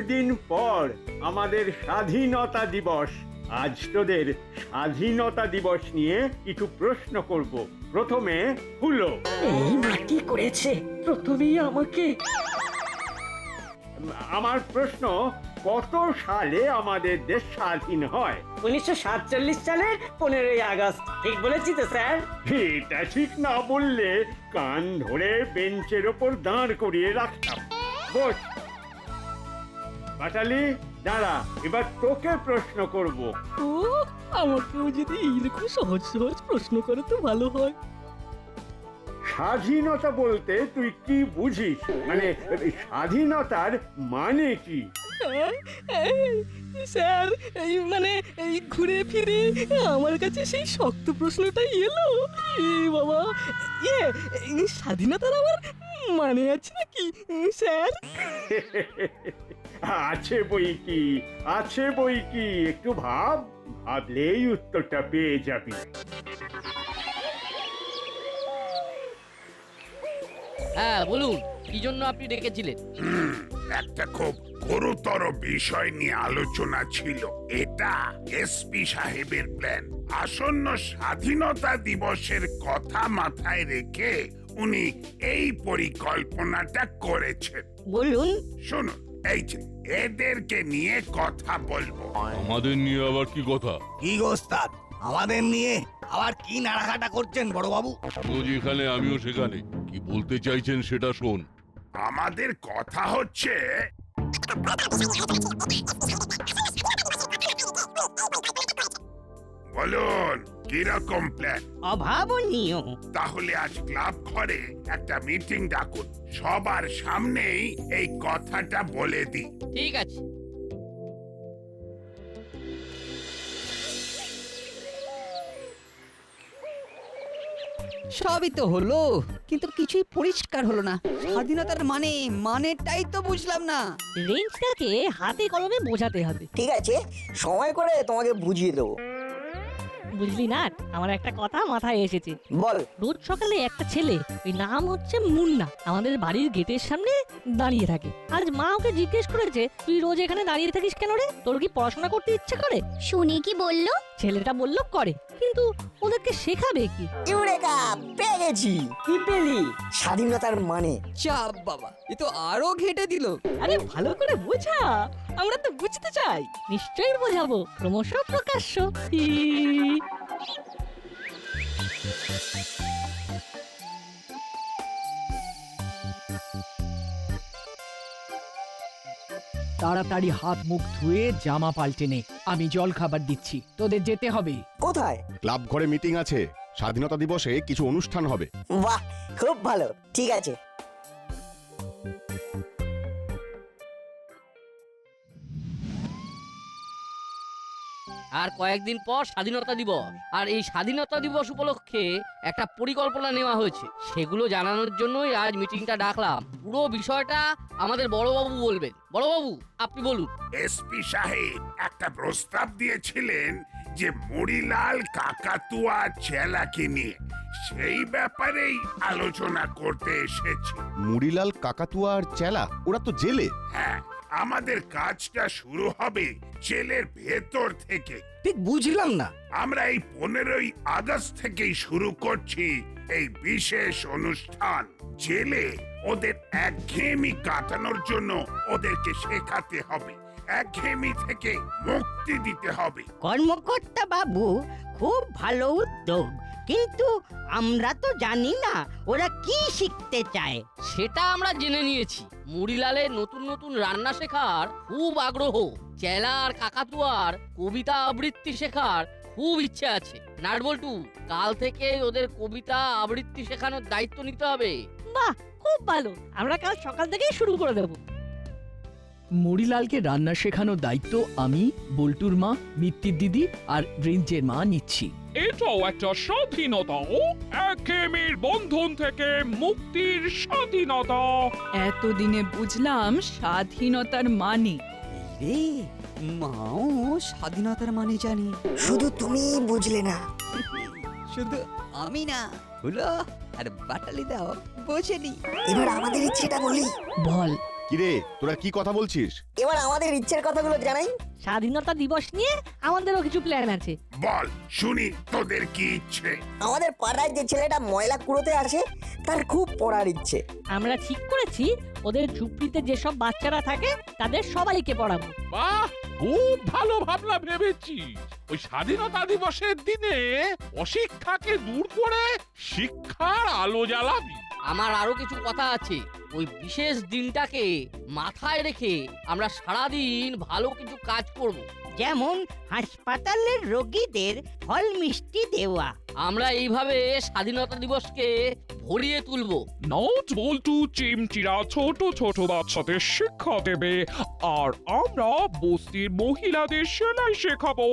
কিছুদিন পর আমাদের স্বাধীনতা দিবস। আজ তোদের স্বাধীনতা দিবস নিয়ে কিছু প্রশ্ন করব। প্রথমে হলো এই মাটি করেছে, প্রথমেই আমাকে। আমার প্রশ্ন, কত সালে আমাদের দেশ স্বাধীন হয়? 1947 সালের 15ই আগস্ট। ঠিক বলেছি তো স্যার? এটা ঠিক না বললে কান ধরে বেঞ্চের ওপর দাঁড় করিয়ে রাখতাম। বস পাটালি, দাঁড়া, এবার তোকে প্রশ্ন করব। ও, আমাকেও যদি এইরকম সহজ সহজ প্রশ্ন করে তো ভালো হয়। স্বাধীনতা বলতে তুই কি বুঝিস? মানে স্বাধীনতার মানে কি? স্যার, এই মানে এই ঘুরে ফিরে আমার কাছে সেই শক্ত প্রশ্নটাই এলো। বাবা, এই স্বাধীনতার আবার মানে আছে নাকি স্যার? আছে বই কি, আছে বই কি, একটু ভাব, ভাবলেই উত্তরটা পেয়ে যাবি। হ্যাঁ বলুন, কি জন্য আপনি ডেকেছিলেন? একটা খুব গুরুতর বিষয় নিয়ে আলোচনা ছিল। এটা এসপি সাহেবের প্ল্যান। আসন্ন স্বাধীনতা দিবসের কথা মাথায় রেখে উনি এই পরিকল্পনাটা করেছেন। বলুন। শুনুন, এই যে এদেরকে নিয়ে কথা বলবো। আমাদের নিয়ে আবার কি কথা? কি গো ওস্তাদ, আমাদের নিয়ে আবার কি নাড়াঘাটা করছেন বড় বাবু? ও যেখানে আমিও সেখানে। কি বলতে চাইছেন সেটা শোন। আমাদের কথা হচ্ছে বলুন কিরকম প্ল্যান? অভাবনীয়। তাহলে আজ ক্লাব ঘরে একটা মিটিং ডাকুন, সবার সামনেই এই কথাটা বলে দিই। ঠিক আছে। সবই তো হলো, কিন্তু কিছুই পরিষ্কার হলো না। স্বাধীনতার মানেটাই তো বুঝলাম না। রেঞ্জটাকে হাতে কলমে বোঝাতে হবে। ঠিক আছে, সময় করে তোমাকে বুঝিয়ে দেবো। বুঝলি না, আমার একটা কথা মাথায় এসেছে। বল। রোজ সকালে একটা ছেলে, ওই নাম হচ্ছে মুন্না, আমাদের বাড়ির গেটের সামনে দাঁড়িয়ে থাকে। আজ মা ওকে জিজ্ঞেস করেছে, তুই রোজ এখানে দাঁড়িয়ে থাকিস কেন রে? তোর কি পড়াশোনা করতে ইচ্ছে করে? শুনি কি বললো? ছেলেটা বলল করে, কিন্তু ওদেরকে শেখাবে কি? ইউরেকা, পেয়ে গেছি। কি পেলি? স্বাধীনতার মানে। চাপ বাবা, এ তো আরো ঘেটে দিল। আরে ভালো করে বোঝা, আমরা তো বুঝতে চাই। নিশ্চয়ই বোঝাবো, ক্রমশ প্রকাশ্য। তাড়াতাড়ি হাত মুখ ধুয়ে জামা পাল্টে নে, আমি জল খাবার দিচ্ছি, তোদের যেতে হবে। কোথায়? ক্লাব ঘরে মিটিং আছে, স্বাধীনতা দিবসে কিছু অনুষ্ঠান হবে। বাহ, খুব ভালো। ঠিক আছে। আর কয়েকদিন পর স্বাধীনতা দিবস, আর এই স্বাধীনতা দিবস উপলক্ষে একটা পরিকল্পনা নেওয়া হয়েছে। সেগুলো জানানোর জন্যই আজ মিটিংটা ডাকলাম। পুরো বিষয়টা আমাদের বড়বাবু বলবেন। বড়বাবু, আপনি বলুন। এসপি সাহেব একটা প্রস্তাব দিয়েছিলেন যে মুড়িলাল কাকাতুয়া চেলাকে নিয়ে, সেই ব্যাপারেই আলোচনা করতে এসেছি। মুড়িলাল কাকাতুয়া আর চেলা, ওরা তো জেলে। হ্যাঁ, আমাদের কাজটা শুরু হবে জেলের ভেতর থেকে। ঠিক বুঝলাম না। আমরা এই 15ই আগস্ট থেকেই শুরু করছি এই বিশেষ অনুষ্ঠান। জেলে ওদের একঘেয়েমি কাটানোর জন্য ওদেরকে শেখাতে হবে, একঘেয়েমি থেকে মুক্তি দিতে হবে। কর্মকর্তা বাবু, খুব ভালো উদ্যোগ, কিন্তু আমরা তো জানি না ওরা কি শিখতে চায়। সেটা আমরা জেনে নিয়েছি। মুড়িলালের নতুন নতুন রান্না শেখার খুব আগ্রহ। চেলা আর কাকাতুয়ার কবিতা আবৃত্তি শেখার খুব ইচ্ছে আছে। নাটবল্টু, কাল থেকে ওদের কবিতা আবৃত্তি শেখানোর দায়িত্ব নিতে হবে। বাহ, খুব ভালো, আমরা কাল সকাল থেকেই শুরু করে দেব। মুড়িলালকে রান্না শেখানোর দায়িত্ব আমি, বল্টুর মা, মিত্তির দিদি আর রেঞ্জের মা নিচ্ছি। এটাও একটা স্বাধীনতা, একঘেয়েমির বন্ধন থেকে মুক্তির স্বাধীনতা। এতদিনে বুঝলাম স্বাধীনতার মানে। রে, মাও স্বাধীনতার মানে জানি, শুধু তুমি বুঝলে না। শুধু আমি না, হলো আর বাটালি দাও বোঝেনি। এবার আমাদের ইচ্ছেটা বলি। বল, কিরে তোরা কি কথা বলছিস? এবার আমাদের ইচ্ছের কথাগুলো জানাই। স্বাধীনতা দিবস নিয়ে আমাদেরও কিছু প্ল্যান আছে। বল শুনি তোদের কি ইচ্ছে। আমাদের পাড়ায় যে ছেলেটা ময়লা কুড়োতে আসে তার খুব পড়ার ইচ্ছে। আমরা ঠিক করেছি ওদের ঝুপড়িতে যেসব বাচ্চারা থাকে তাদের সবাইকে পড়াবো। বাহ, খুব ভালো ভাবনা ভেবেছি। ওই স্বাধীনতা দিবসের দিনে অশিক্ষাকে দূর করে শিক্ষার আলো জ্বালাবি। আমার আরো কিছু কথা আছে। ওই বিশেষ দিনটাকে মাথায় রেখে আমরা সারাদিন ভালো কিছু কাজ করব। যেমন হাসপাতালের রোগীদের ফল মিষ্টি দেওয়া। আমরা এইভাবে স্বাধীনতা দিবসকে ভরিয়ে তুলবো। নট বল্টু চিমচিরা ছোট ছোট বাচ্চাদের শিক্ষা দেবে, আর আমরা বস্তির মহিলাদের সেলাই শেখাবো।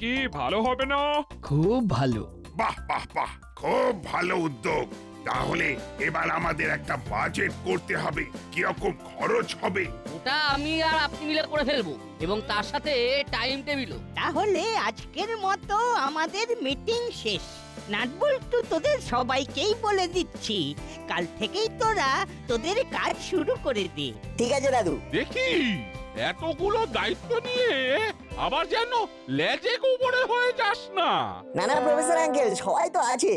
কি ভালো হবে না? খুব ভালো। বাহ বাহ বাহ, খুব ভালো উদ্যোগ। তাহলে এবার আমাদের একটা বাজেট করতে হবে। কিরকম খরচ হবে ওটা আমি আর আপনি মিলে করে ফেলবো, এবং তার সাথে টাইম টেবিলও। তাহলে আজকের মতো আমাদের মিটিং শেষ। নাটবল্টু তোদের সবাইকেই বলে দিচ্ছি, কাল থেকেই তোরা তোদের কাজ শুরু করে দে। ঠিক আছে দাদু। দেখি এতগুলো দায়িত্ব নিয়ে আবার যেন লেজে গোবরে হয়ে যাস না। না না প্রফেসর আঙ্কেল, সবাই তো আছে,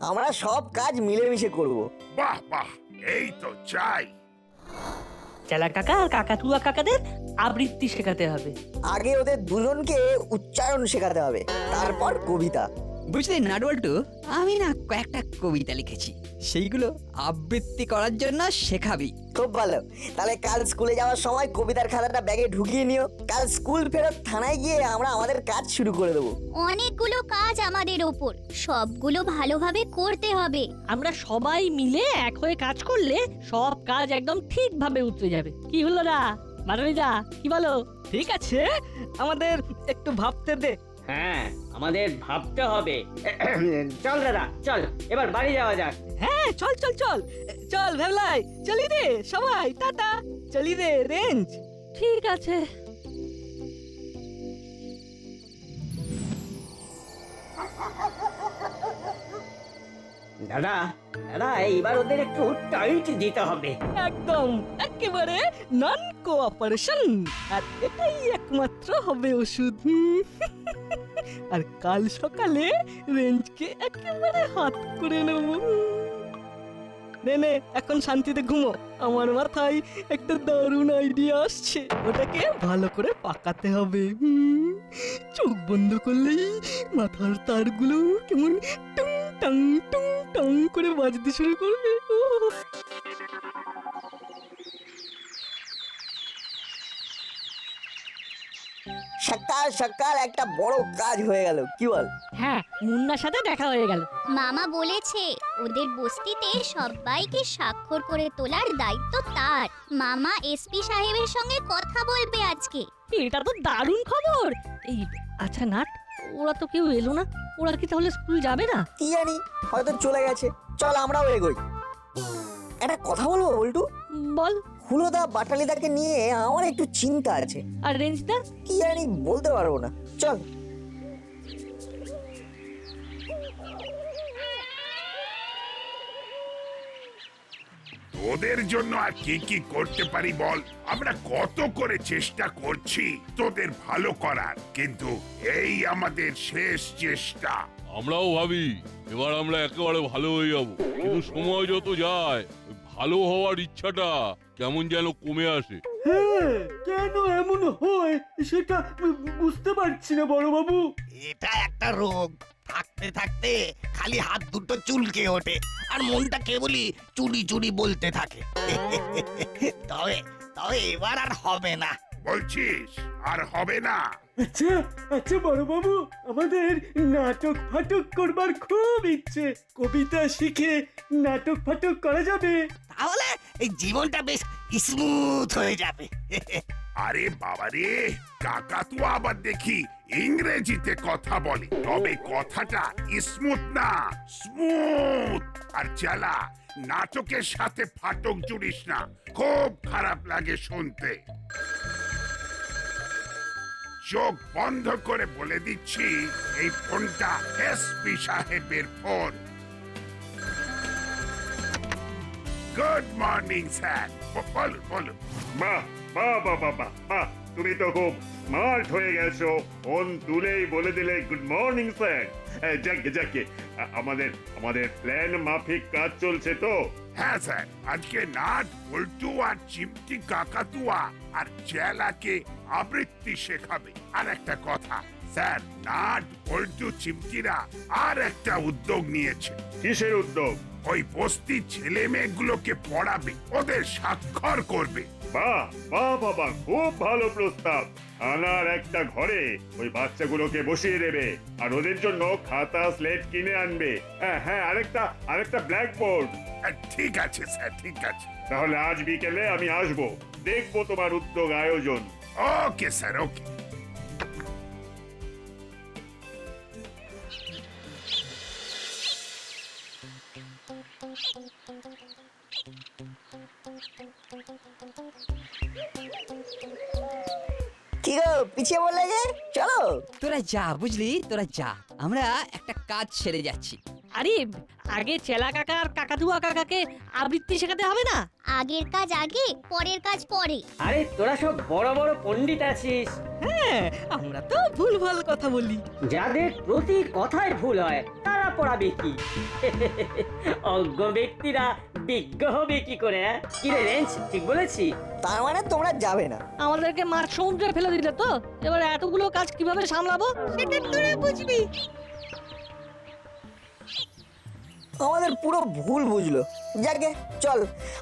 আমরা সব কাজ মিলেমিশে করব। বাহ বাহ, এই তো চাই। চেলা কাকা আর কাকাতুয়া কাকাদের আবৃত্তি শেখাতে হবে। আগে ওদের দুজনকে উচ্চারণ শেখাতে হবে, তারপর কবিতা। বুঝলি নাটবল্টু, আমি না কয়েকটা কবিতা লিখেছি, সেইগুলো আবৃত্তি করার জন্য শেখাবি। খুব ভালো। তাহলে কাল স্কুলে যাওয়ার সময় কবিতার খাতাটা ব্যাগে ঢুকিয়ে নিও। কাল স্কুল ফেরত থানায় গিয়ে আমরা আমাদের কাজ শুরু করে দেবো। অনেকগুলো কাজ আমাদের ওপর, সবগুলো ভালোভাবে করতে হবে। আমরা সবাই মিলে এক হয়ে কাজ করলে সব কাজ একদম ঠিকভাবে উতরে যাবে। কি হলো না মারানিদা, কি বলো? ঠিক আছে, আমাদের একটু ভাবতে দে। হ্যাঁ, আমাদের ভাবতে হবে। চল দাদা, চল এবার বাড়ি যাওয়া যাক। হ্যাঁ, চল চল চল চল ভেবলাই, চলি রে সবাই, টাটা। চলি রে রেঞ্জ। ঠিক আছে। দাদা দাদা, এইবার ওদের একটু টাইট দিতে হবে। একদম, একেবারে নন কোঅপারেশন। আর এটাই একমাত্র হবে ওষুধ। আর কাল সকালে রেঞ্জকে একেবারে হাত করে নেব। নে এখন শান্তিতে ঘুমো। আমার মাথায় একটা দারুণ আইডিয়া আসছে, ওটাকে ভালো করে পাকাতে হবে। চোখ বন্ধ করলেই মাথার তারগুলো কেমন টুং টাং টুং টাং করে বাজতে শুরু করবে। সকাল সকাল একটা বড় কাজ হয়ে গেল, কি বল? হ্যাঁ, মুন্নার সাথে দেখা হয়ে গেল। মামা বলেছে ওদের বস্তিতে সবাইকে স্বাক্ষর করে তোলার দায়িত্ব তার। মামা এসপি সাহেবের সঙ্গে কথা বলবে আজকে। এটা তো দারুণ খবর। এই আচ্ছা নাট, ওরা তো কেউ এলো না, ওরা কি তাহলে স্কুল যাবে না? কি জানি, হয়তো চলে গেছে। চল আমরাও এগোই। একটা কথা বলবো বল্টু? বল। হুলোদা বাটালিদাকে নিয়ে আমার একটু চিন্তা আছে। আর রেঞ্জদা? কি জানি, বলতে পারবো না। চল। তোদের জন্য আর কি কি করতে পারি বল? আমরা কত করে চেষ্টা করছি তোদের ভালো করার, কিন্তু এই আমাদের শেষ চেষ্টা। আমরাও ভাবি এবার আমরা একেবারে ভালো হয়ে যাব, কিন্তু সময় যত যায় ওই ভালো হওয়ার ইচ্ছাটা কেমন যেন কমে আসে। হ্যাঁ, কেন এমন হয় সেটা বুঝতে পারছি না বড় বাবু। এটা একটা রোগ, থাকতে থাকতে খালি হাত দুটো চুলকে ওঠে আর মনটা কেবলই চুরি চুরি বলতে থাকে। তবে তবে এবার আর হবে না। বলছিস আর হবে না? আচ্ছা আচ্ছা বড় বাবু, আমাদের নাটক ফাটক করবার খুব ইচ্ছে। কবিতা শিখে নাটক ফাটক করা যাবে, তাহলে এই জীবনটা বেশ স্মুথ হয়ে যাবে। আরে বাবারে, কাকাতুয়া আবার দেখি ইংরেজিতে কথা বলে, তবে কথাটা স্মুথ না, স্মুথ। আর চালা, নাটকের সাথে ফাটক জুড়িস না, খুব খারাপ লাগে শুনতে। চোখ বন্ধ করে বলে দিচ্ছি, এই ফোনটা এসপি সাহেবের ফোন। গুড মর্নিং স্যার, বলো বলো। বাহ বাহ বাহ বাহ বাহ বাহ, তুমি তো খুব স্মার্ট হয়ে গেছো। ফোন তুলেই বলে দিলে গুড মর্নিং স্যার। যাকে যাকে আমাদের আমাদের প্ল্যান মাফিক কাজ চলছে তো। হ্যাঁ স্যার, আজকে নাট বল্টু আর চিমটি কাকাতুয়া আর চেলাকে আবৃত্তি শেখাবে। আর একটা কথা স্যার, নাট বল্টু চিমটিরা আর একটা উদ্যোগ নিয়েছে। কিসের উদ্যোগ? ওই বস্তির ছেলে মেয়েগুলোকে পড়াবে, ওদের স্বাক্ষর করবে। বাহ বাহ বাবা, খুব ভালো প্রস্তাব। থানার একটা ঘরে ওই বাচ্চাগুলোকে বসিয়ে দেবে আর ওদের জন্য খাতা স্লেট কিনে আনবে। হ্যাঁ হ্যাঁ, আরেকটা ব্ল্যাকবোর্ড। ঠিক আছে স্যার, ঠিক আছে। তাহলে আজ বিকেলে আমি আসবো, দেখবো তোমার উদ্যোগ আয়োজন। ওকে স্যার, ওকে। কি গো, পিছিয়ে বললে যে? চলো। তোরা যা, বুঝলি, তোরা যা, আমরা একটা কাজ সেরে যাচ্ছি। আরে আগে চেলা কাকা আর কাকাতুয়া কাকাকে আবৃত্তি শেখাতে হবে না? আগের কাজ আগে, পরের কাজ পরে। আরে তোরা সব বড় বড় পণ্ডিত আছিস, হ্যাঁ, আমরা তো ভুলভাল কথা বলি। যাদের প্রতি কথায় ভুল হয় তারা পড়াবে কি? অজ্ঞ ব্যক্তিরা বিজ্ঞ হবে কি করে? কি রে রেঞ্জ, ঠিক বলেছি? তার মানে তোমরা যাবে না? আমাদেরকে মার সমুদ্রে ফেলে দিলে তো, এবার এতগুলো কাজ কিভাবে সামলাবো সেটা তোরা বুঝবি। আমাদের পুরো ভুল বুঝলো। যাকে চল,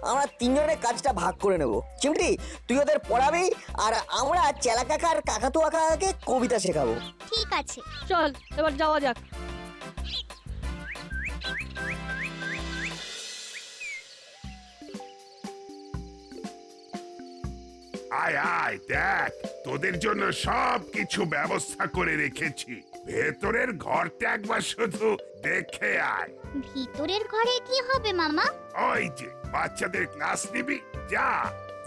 আমরা তিনজনে কাজটা ভাগ করে নেব। চিমটি, তুই ওদের পড়াবি আর আমরা চেলা কাকা আর কাকাতুয়া কাকাকে কবিতা শেখাবো। ঠিক আছে, চল এবার যাওয়া যাক। আয় আয়, দেখ তোদের জন্য সব কিছু ব্যবস্থা করে রেখেছি। ভেতরের ঘরটা একবার শুধু দেখে আয়। ভিতরের ঘরে কি হবে মামা? ওই যে বাচ্চাদের ক্লাস নিবি, যা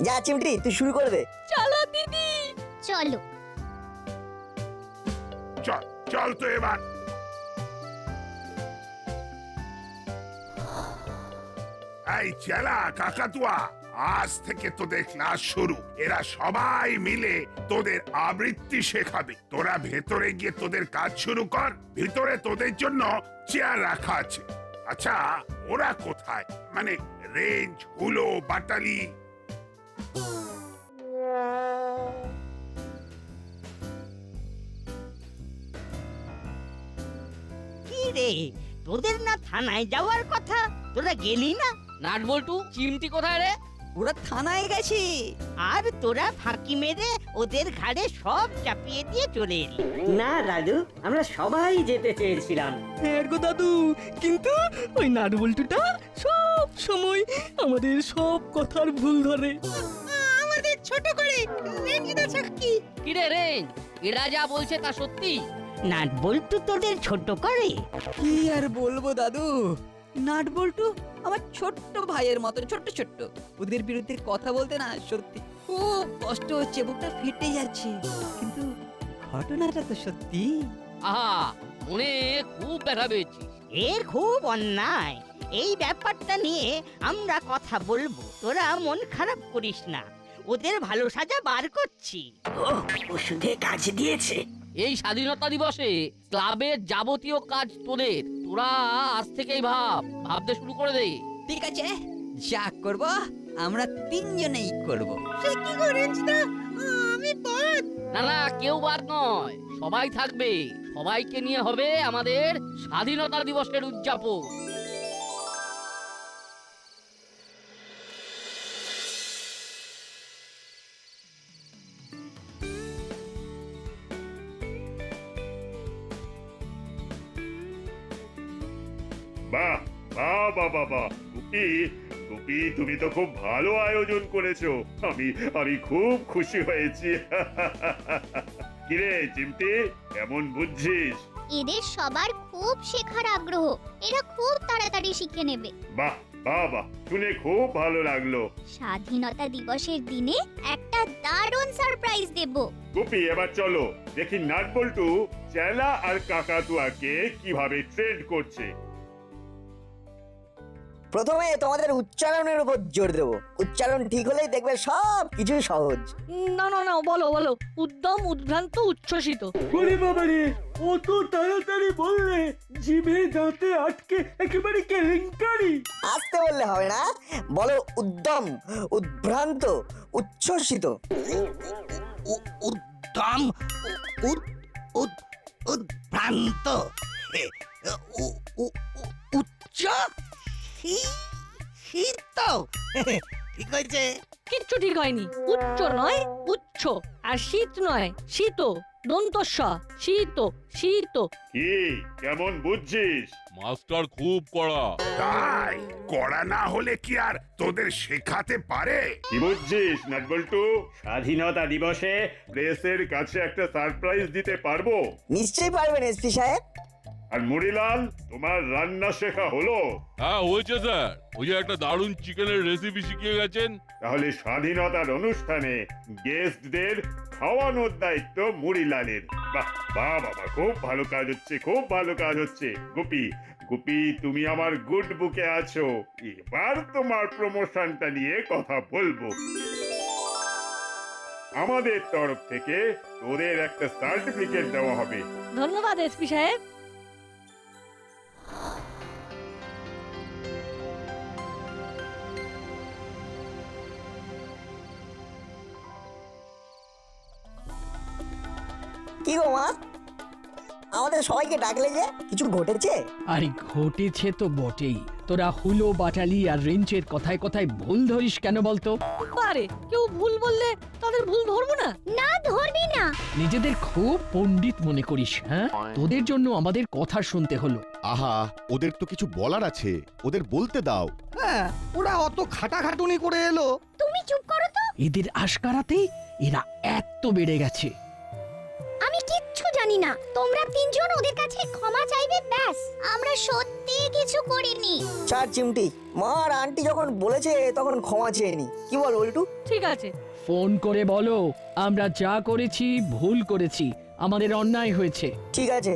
যা চিমটি, তুই শুরু করে দে। চলো দিদি। চলো। চল চল তো এবার। এই চেলা কাকাতুয়া, আজ থেকে তোদের ক্লাস শুরু। এরা সবাই মিলে তোদের আবৃত্তি শেখাবে। তোরা ভেতরে গিয়ে তোদের কাজ শুরু কর। ভিতরে তোদের জন্য চেয়ার রাখা আছে। আচ্ছা, ওরা কোথায়? মানে রেঞ্জ, হুলো, বাটালি। কি রে, তোদের না থানায় যাওয়ার কথা, তোরা গেলি না? নাট বল্টু চিমটি কোথায় রে? ওরা থানায় গেছে। আর তোরা ফাঁকি মেরে ওদের ঘাড়ে সব চাপিয়ে দিয়ে চলে এলি। না দাদু, আমরা সবাই যেতে চেয়েছিলাম। হ্যাঁ গো দাদু, কিন্তু ওই নাটবল্টুটা সব সময় আমাদের সব কথার ভুল ধরে। আমাদের ছোট করে রেঞ্জটা সাক্ষী। কি রে রেঞ্জ, এরা যা বলছে তা সত্যি? নাট বল্টু তোদের ছোট করে? কি আর বলবো দাদু, নাট বল্টু আমার ছোট্ট ভাইয়ের মতো, ছোট্ট ছোট্ট। ওদের বিরুদ্ধে কথা বলতে না সত্যি খুব কষ্ট হচ্ছে, বুকটা ফেটে যাচ্ছে। কিন্তু ঘটনাটা তো সত্যি। আহা, মনে খুব ব্যথা পেয়েছি। এ খুব অন্যায়। এই ব্যাপারটা নিয়ে আমরা কথা বলবো, তোরা মন খারাপ করিস না। ওদের ভালো সাজা বার করছি। ওষুধে কাজ দিয়েছে। এই স্বাধীনতা দিবসে ক্লাবের যাবতীয় কাজ তোদের। তোরা আজ থেকেই ভাবতে শুরু করে দে। ঠিক আছে, যা করব আমরা তিনজনেই করব। সে কি করেছ না? আমি বাদ। না না, কেউ বাদ নয়, সবাই থাকবে। সবাইকে নিয়ে হবে আমাদের স্বাধীনতা দিবসের উদযাপন। বাহ বাহ বাহ বাহ বাহ, গুপি গুপি, তুমি তো খুব ভালো আয়োজন করেছো। আমি খুব খুশি হয়েছি। কিরে চিমটি, কেমন বুঝছিস? এদের সবার খুব শেখার আগ্রহ, এরা খুব তাড়াতাড়ি শিখে নেবে। বাহ বাহ বাহ, শুনে খুব ভালো লাগলো। স্বাধীনতা দিবসের দিনে একটা দারুণ সারপ্রাইজ দেব। গুপি, এবার চলো দেখি নাট বল্টু চেলা আর কাকাতুয়াকে কিভাবে ট্রেড করছে। প্রথমে তোমাদের উচ্চারণের উপর জোর দেবো। উচ্চারণ ঠিক হলেই দেখবে সব কিছুই সহজ। না না না, বলো বলো। উদ্যম, উদ্ভ্রান্ত, উচ্ছ্বসিত। ওরে বাবারে, অত তাড়াতাড়ি বললে জিভে দাঁতে আটকে একেবারে কেলেঙ্কারি। আসতে বললে হবে না, বলো উদ্যম, উদ্ভ্রান্ত, উচ্ছ্বসিত। উদ্যম, উদ্ভ্রান্ত, উচ্চ শীত। ঠিক হয়েছে? কিচ্ছু ঠিক হয়নি। উচ্চ নয় উচ্চ, আর শীত নয় শীত। দন্তস্ব, শীত শীত। কি কেমন বুঝছিস? মাস্টার খুব কড়া। তাই করা না হলে কি আর তোদের শেখাতে পারে? কি বুঝছিস নাটবল্টু? স্বাধীনতা দিবসে প্রেসের কাছে একটা সারপ্রাইজ দিতে পারবো। নিশ্চয়ই পারবেন এসপি সাহেব। আর মুড়িলাল, তোমার রান্না শেখা হলো? হ্যাঁ হয়েছে স্যার, ওই যে একটা দারুণ চিকেনের রেসিপি শিখিয়ে গেছেন। তাহলে স্বাধীনতার অনুষ্ঠানে গেস্টদের খাওয়ানোর দায়িত্ব মুড়িলালের। বাহ বাহ বাবা, খুব ভালো কাজ হচ্ছে, খুব ভালো কাজ হচ্ছে। গুপি গুপি, তুমি আমার গুড বুকে আছো। এবার তোমার প্রমোশনটা নিয়ে কথা বলবো। আমাদের তরফ থেকে তোদের একটা সার্টিফিকেট দেওয়া হবে। ধন্যবাদ এসপি সাহেব। কি গো মা, আমাদের সবাইকে ডাকলে যে? কিছু ঘটেছে? আরে ঘটেছে তো বটেই। তোরা হুলো বাটালি আর রেঞ্চের কথায় কথায় ভুল ধরিস কেন বলতো? পারে কেউ ভুল বললে তাদের ভুল ধরবো না? না ধরবি না। নিজেদের খুব পণ্ডিত মনে করিস, হ্যাঁ? তোদের জন্য আমাদের কথা শুনতে হলো। আহা, ওদের তো কিছু বলার আছে, ওদের বলতে দাও। হ্যাঁ, ওরা অত খাটাখাটুনি করে এলো। তুমি চুপ করো তো। এদের আশকারাতে এরা এত বেড়ে গেছে। আমি কিচ্ছু জানি না। তোমরা তিনজন ওদের কাছে ক্ষমা চাইবে ব্যাস। আমরা সত্যি কিছু করিনি। ছাড় চিমটি, মা আর আন্টি যখন বলেছে তখন ক্ষমা চেয়ে নি। কি বল উল্টু? ঠিক আছে। ফোন করে বলো আমরা যা করেছি ভুল করেছি, আমাদের অন্যায় হয়েছে। ঠিক আছে।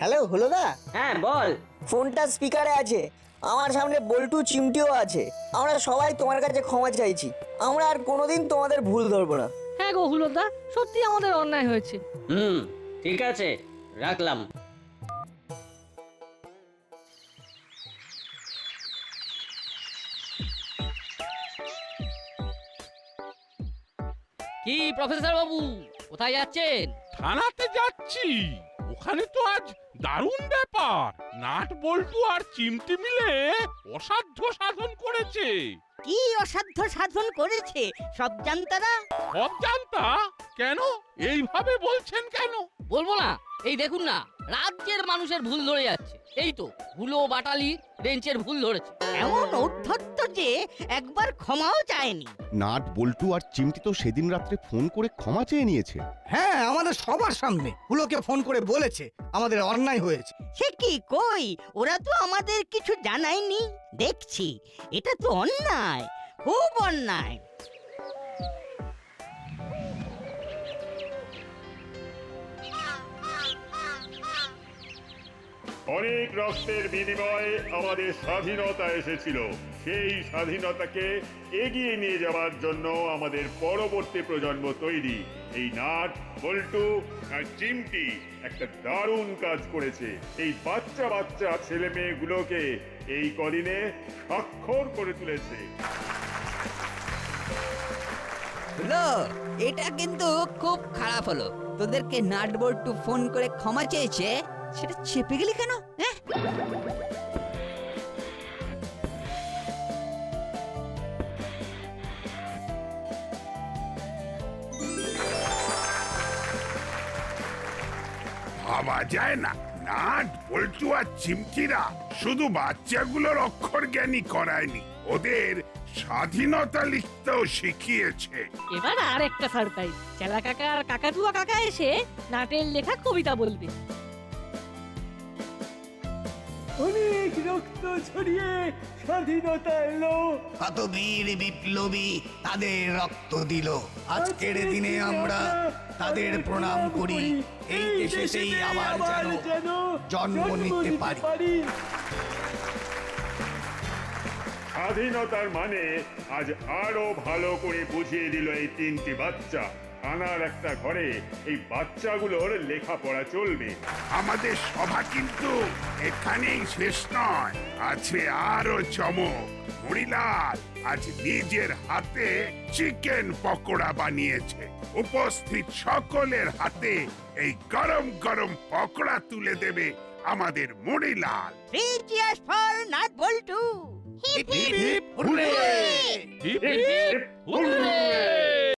হ্যালো হলোদা। হ্যাঁ বল। ফোনটা স্পিকারে আছে, আমার সামনে বল্টু চিমটিও আছে। আমরা সবাই তোমার কাছে ক্ষমা চাইছি। আমরা আর কোনোদিন তোমাদের ভুল ধরবো না। হ্যাঁ গো হুলোদা, সত্যি আমাদের অন্যায় হয়েছে। ঠিক আছে, রাখলাম। কি প্রফেসর বাবু, কোথায় যাচ্ছেন? থানাতে যাচ্ছি। ওখানে তো আজ দারুণ ব্যাপার। নাট বল্টু আর চিমটি মিলে অসাধ্য সাধন করেছে। কি অসাধ্য সাধন করেছে সব জানতারা? সব জানতা? কেন এইভাবে বলছেন কেন? বলবো না? এই দেখুন না, রাজ্যের মানুষের ভুল ধরে যাচ্ছে। এই তো হুলো বাটালি রেঞ্চের ভুল ধরেছে। এমন উদ্ধত্ত যে একবার ক্ষমাও চায়নি। নাট বল্টু আর চিমটি তো সেদিন রাত্রে ফোন করে ক্ষমা চেয়ে নিয়েছে। হ্যাঁ, আমাদের সবার সামনে হুলোকে ফোন করে বলেছে আমাদের অন্যায় হয়েছে। সে কি কই, ওরা তো আমাদের কিছু জানায়নি। দেখছি এটা তো অন্যায়, খুব অন্যায়। অনেক রক্তের বিনিময়ে আমাদের স্বাধীনতা এসেছিল। সেই স্বাধীনতাকে এগিয়ে নিয়ে যাওয়ার জন্য আমাদের পরবর্তী প্রজন্ম তৈরি। এই নাট বল্টু আর চিমটি একটা দারুণ কাজ করেছে। এই বাচ্চা বাচ্চা ছেলে মেয়েগুলোকে এই কদিনে স্বাক্ষর করে তুলেছে। হলো, এটা কিন্তু খুব খারাপ হলো। তোদেরকে নাট বল্টু ফোন করে ক্ষমা চেয়েছে, সেটা চেপে গেলি কেন? হ্যাঁ, ভাবা যায় না, নাট বল্টু আর চিমকিরা শুধু বাচ্চাগুলোর অক্ষর জ্ঞানী করায়নি, ওদের স্বাধীনতা লিখতেও শিখিয়েছে। এবার আর একটা সারপ্রাইজ। চেলা কাকা আর কাকাতুয়া কাকা এসে নাটের লেখা কবিতা বলবে। অনেক রক্ত ছড়িয়ে স্বাধীনতা এলো। কত বীর বিপ্লবী তাদের রক্ত দিল। আজকের দিনে আমরা তাদের প্রণাম করি। এই দেশেই আবার যেন জন্ম নিতে পারি। স্বাধীনতার মানে আজ আরো ভালো করে বুঝিয়ে দিল এই তিনটি বাচ্চা। থানার একটা ঘরে এই বাচ্চাগুলোর লেখাপড়া চলবে। আমাদের সভা কিন্তু এখানেই শেষ নয়, আছে আরো চমক। হরিলাল আজ নিজের হাতে চিকেন পকোড়া বানিয়েছে। উপস্থিত সকলের হাতে এই গরম গরম পকোড়া তুলে দেবে আমাদের মরিলাল। 3 cheers for নাট বল্টু। Hip hip hurrah! Hip hip hurray!